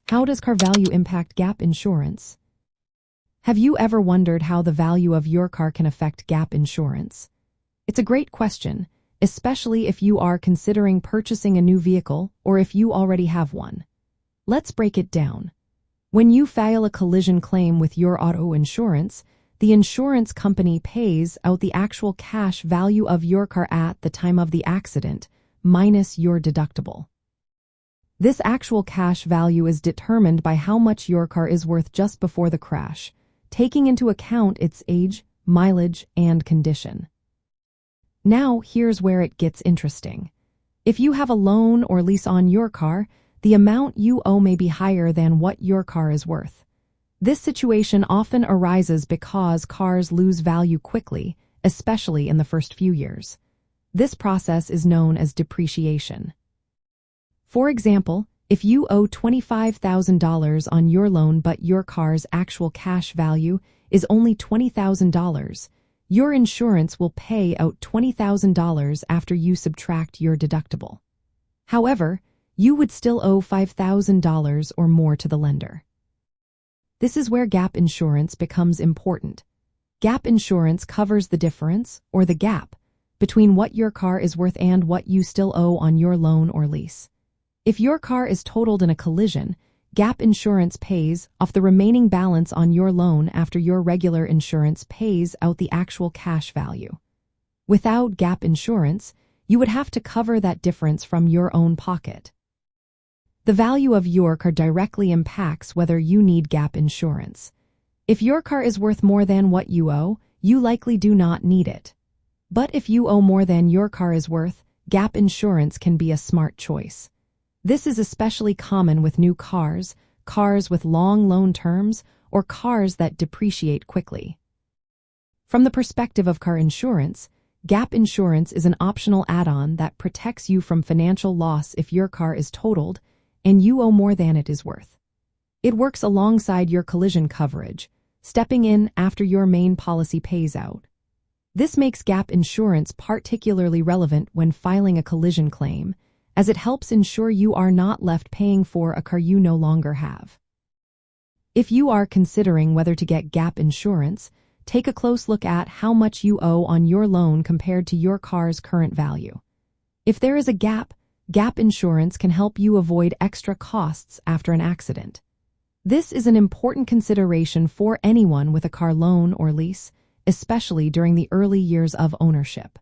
How does car value impact gap insurance? Have you ever wondered how the value of your car can affect gap insurance? It's a great question, especially if you are considering purchasing a new vehicle or if you already have one. Let's break it down. When you file a collision claim with your auto insurance, the insurance company pays out the actual cash value of your car at the time of the accident, minus your deductible. This actual cash value is determined by how much your car is worth just before the crash, taking into account its age, mileage, and condition. Now, here's where it gets interesting. If you have a loan or lease on your car, the amount you owe may be higher than what your car is worth. This situation often arises because cars lose value quickly, especially in the first few years. This process is known as depreciation. For example, if you owe $25,000 on your loan but your car's actual cash value is only $20,000, your insurance will pay out $20,000 after you subtract your deductible. However, you would still owe $5,000 or more to the lender. This is where gap insurance becomes important. Gap insurance covers the difference, or the gap, between what your car is worth and what you still owe on your loan or lease. If your car is totaled in a collision, gap insurance pays off the remaining balance on your loan after your regular insurance pays out the actual cash value. Without gap insurance, you would have to cover that difference from your own pocket. The value of your car directly impacts whether you need gap insurance. If your car is worth more than what you owe, you likely do not need it. But if you owe more than your car is worth, gap insurance can be a smart choice. This is especially common with new cars, cars with long loan terms, or cars that depreciate quickly. From the perspective of car insurance, gap insurance is an optional add-on that protects you from financial loss if your car is totaled and you owe more than it is worth. It works alongside your collision coverage, stepping in after your main policy pays out. This makes gap insurance particularly relevant when filing a collision claim, as it helps ensure you are not left paying for a car you no longer have. If you are considering whether to get gap insurance, take a close look at how much you owe on your loan compared to your car's current value. If there is a gap, gap insurance can help you avoid extra costs after an accident. This is an important consideration for anyone with a car loan or lease, especially during the early years of ownership.